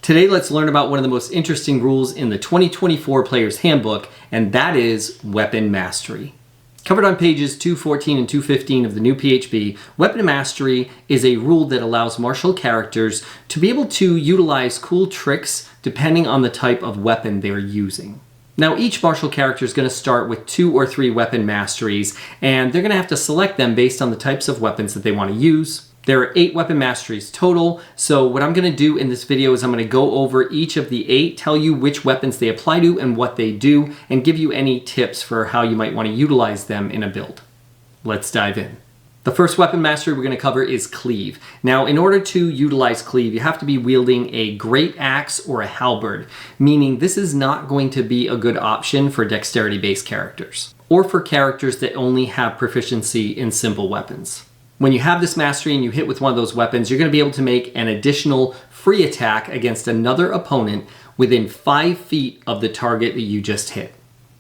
Today, let's learn about one of the most interesting rules in the 2024 Player's Handbook, and that is Weapon Mastery. Covered on pages 214 and 215 of the new PHB, Weapon Mastery is a rule that allows martial characters to be able to utilize cool tricks depending on the type of weapon they're using. Now, each martial character is going to start with 2 or 3 weapon masteries, and they're going to have to select them based on the types of weapons that they want to use. There are 8 weapon masteries total, so what I'm going to do in this video is I'm going to go over each of the 8, tell you which weapons they apply to and what they do, and give you any tips for how you might want to utilize them in a build. Let's dive in. The first weapon mastery we're going to cover is Cleave. Now, in order to utilize Cleave, you have to be wielding a great axe or a halberd, meaning this is not going to be a good option for dexterity-based characters, or for characters that only have proficiency in simple weapons. When you have this mastery and you hit with one of those weapons, you're going to be able to make an additional free attack against another opponent within 5 feet of the target that you just hit.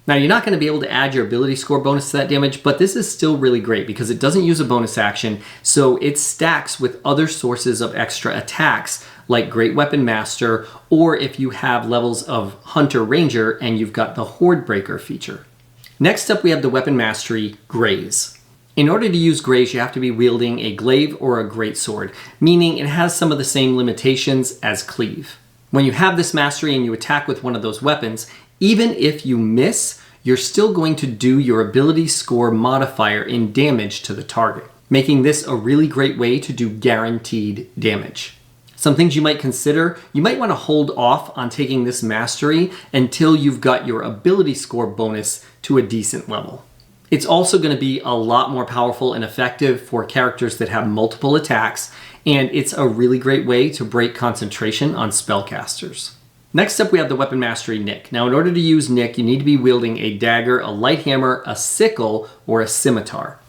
Now, you're not going to be able to add your ability score bonus to that damage, but this is still really great because it doesn't use a bonus action, so it stacks with other sources of extra attacks like Great Weapon Master, or if you have levels of Hunter Ranger and you've got the Horde Breaker feature. Next up, we have the weapon mastery Graze. In order to use Graze, you have to be wielding a glaive or a greatsword, meaning it has some of the same limitations as Cleave. When you have this mastery and you attack with one of those weapons, even if you miss, you're still going to do your ability score modifier in damage to the target, making this a really great way to do guaranteed damage. Some things you might consider, you might want to hold off on taking this mastery until you've got your ability score bonus to a decent level. It's also going to be a lot more powerful and effective for characters that have multiple attacks, and it's a really great way to break concentration on spellcasters. Next up, we have the weapon mastery Nick. Now, in order to use Nick, you need to be wielding a dagger, a light hammer, a sickle, or a scimitar.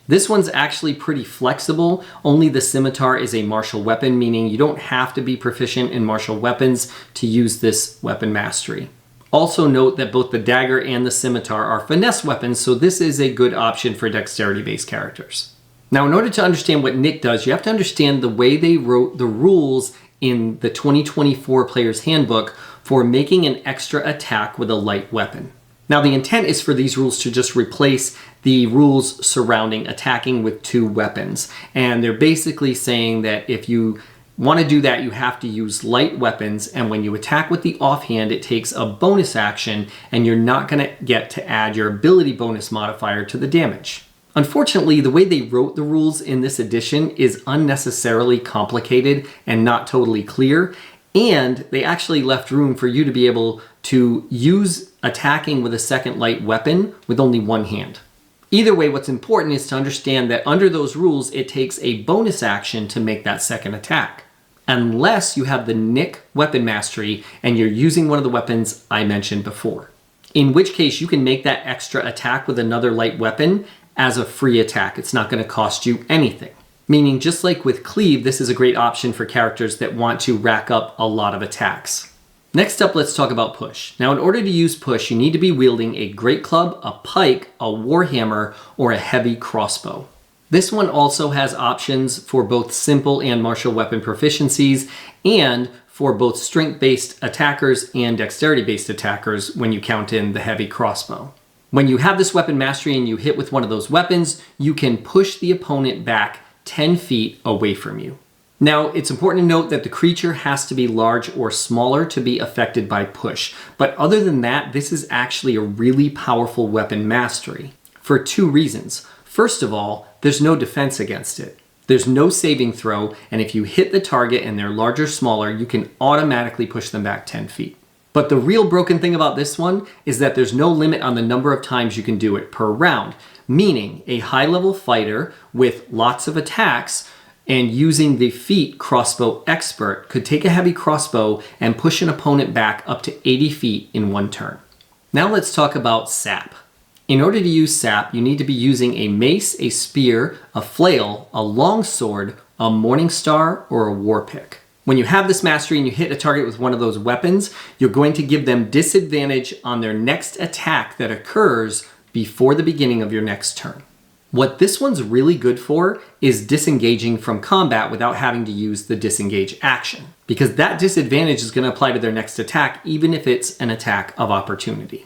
This one's actually pretty flexible. Only the scimitar is a martial weapon, meaning you don't have to be proficient in martial weapons to use this weapon mastery. Also note that both the dagger and the scimitar are finesse weapons, so this is a good option for dexterity-based characters. Now, in order to understand what Nick does, you have to understand the way they wrote the rules in the 2024 Player's Handbook for making an extra attack with a light weapon. Now, the intent is for these rules to just replace the rules surrounding attacking with 2 weapons. And they're basically saying that if you want to do that, you have to use light weapons, and when you attack with the offhand, it takes a bonus action, and you're not going to get to add your ability bonus modifier to the damage. Unfortunately, the way they wrote the rules in this edition is unnecessarily complicated and not totally clear, and they actually left room for you to be able to use attacking with a second light weapon with only one hand. Either way, what's important is to understand that under those rules, it takes a bonus action to make that second attack, unless you have the Nick weapon mastery and you're using one of the weapons I mentioned before. In which case, you can make that extra attack with another light weapon as a free attack. It's not going to cost you anything. Meaning, just like with Cleave, this is a great option for characters that want to rack up a lot of attacks. Next up, let's talk about push. Now, in order to use push, you need to be wielding a great club, a pike, a warhammer, or a heavy crossbow. This one also has options for both simple and martial weapon proficiencies, and for both strength-based attackers and dexterity-based attackers when you count in the heavy crossbow. When you have this weapon mastery and you hit with one of those weapons, you can push the opponent back 10 feet away from you. Now, it's important to note that the creature has to be large or smaller to be affected by push, but other than that, this is actually a really powerful weapon mastery for 2 reasons. First of all, there's no defense against it. There's no saving throw, and if you hit the target and they're larger or smaller, you can automatically push them back 10 feet. But the real broken thing about this one is that there's no limit on the number of times you can do it per round, meaning a high-level fighter with lots of attacks and using the feat crossbow expert could take a heavy crossbow and push an opponent back up to 80 feet in one turn. Now let's talk about sap. In order to use sap, you need to be using a mace, a spear, a flail, a longsword, a morning star, or a war pick. When you have this mastery and you hit a target with one of those weapons, you're going to give them disadvantage on their next attack that occurs before the beginning of your next turn. What this one's really good for is disengaging from combat without having to use the disengage action, because that disadvantage is going to apply to their next attack even if it's an attack of opportunity.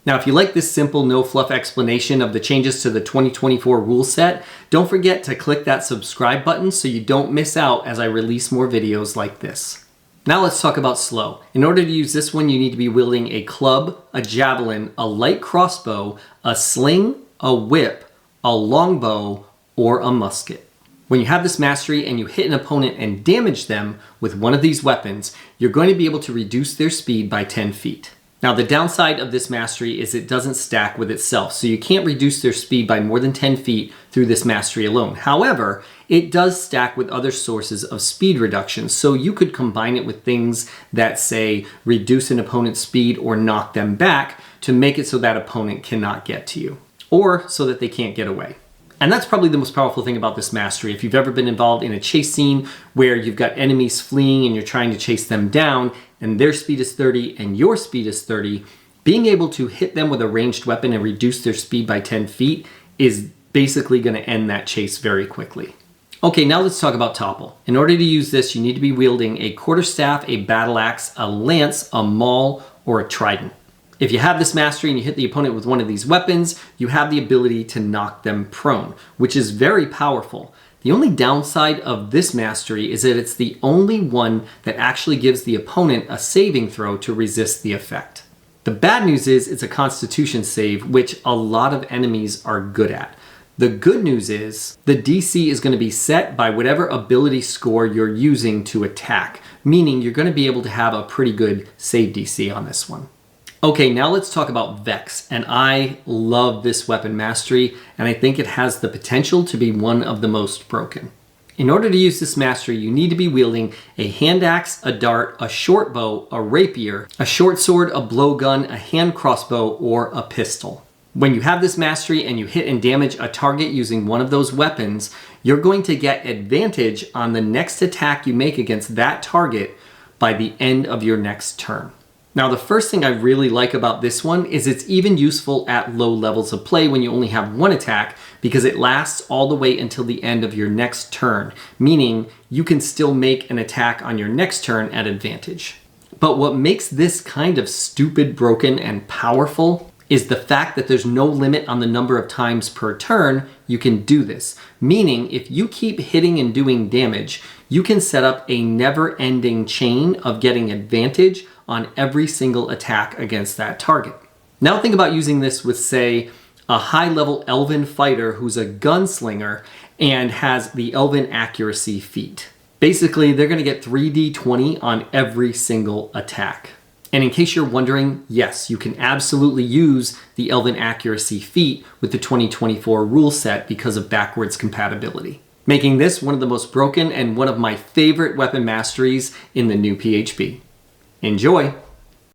Now, if you like this simple, no-fluff explanation of the changes to the 2024 rule set, don't forget to click that subscribe button so you don't miss out as I release more videos like this. Now let's talk about slow. In order to use this one, you need to be wielding a club, a javelin, a light crossbow, a sling, a whip, a longbow, or a musket. When you have this mastery and you hit an opponent and damage them with one of these weapons, you're going to be able to reduce their speed by 10 feet. Now, the downside of this mastery is it doesn't stack with itself, so you can't reduce their speed by more than 10 feet through this mastery alone. However, it does stack with other sources of speed reduction, so you could combine it with things that, say, reduce an opponent's speed or knock them back to make it so that opponent cannot get to you, or so that they can't get away. And that's probably the most powerful thing about this mastery. If you've ever been involved in a chase scene where you've got enemies fleeing and you're trying to chase them down, and their speed is 30 and your speed is 30, being able to hit them with a ranged weapon and reduce their speed by 10 feet is basically going to end that chase very quickly. Okay, now let's talk about Toppel. In order to use this, you need to be wielding a quarterstaff, a battle axe, a lance, a maul, or a trident. If you have this mastery and you hit the opponent with one of these weapons, you have the ability to knock them prone, which is very powerful. The only downside of this mastery is that it's the only one that actually gives the opponent a saving throw to resist the effect. The bad news is it's a constitution save, which a lot of enemies are good at. The good news is the DC is going to be set by whatever ability score you're using to attack, meaning you're going to be able to have a pretty good save DC on this one. Okay, now let's talk about Vex, and I love this weapon mastery, and I think it has the potential to be one of the most broken. In order to use this mastery, you need to be wielding a hand axe, a dart, a short bow, a rapier, a short sword, a blowgun, a hand crossbow, or a pistol. When you have this mastery and you hit and damage a target using one of those weapons, you're going to get advantage on the next attack you make against that target by the end of your next turn. Now, the first thing I really like about this one is it's even useful at low levels of play when you only have one attack, because it lasts all the way until the end of your next turn, meaning you can still make an attack on your next turn at advantage. But what makes this kind of stupid, broken, and powerful is the fact that there's no limit on the number of times per turn you can do this. Meaning, if you keep hitting and doing damage, you can set up a never-ending chain of getting advantage on every single attack against that target. Now think about using this with, say, a high-level elven fighter who's a gunslinger and has the elven accuracy feat. Basically, they're going to get 3d20 on every single attack. And in case you're wondering, yes, you can absolutely use the elven accuracy feat with the 2024 rule set because of backwards compatibility, making this one of the most broken and one of my favorite weapon masteries in the new PHP. Enjoy!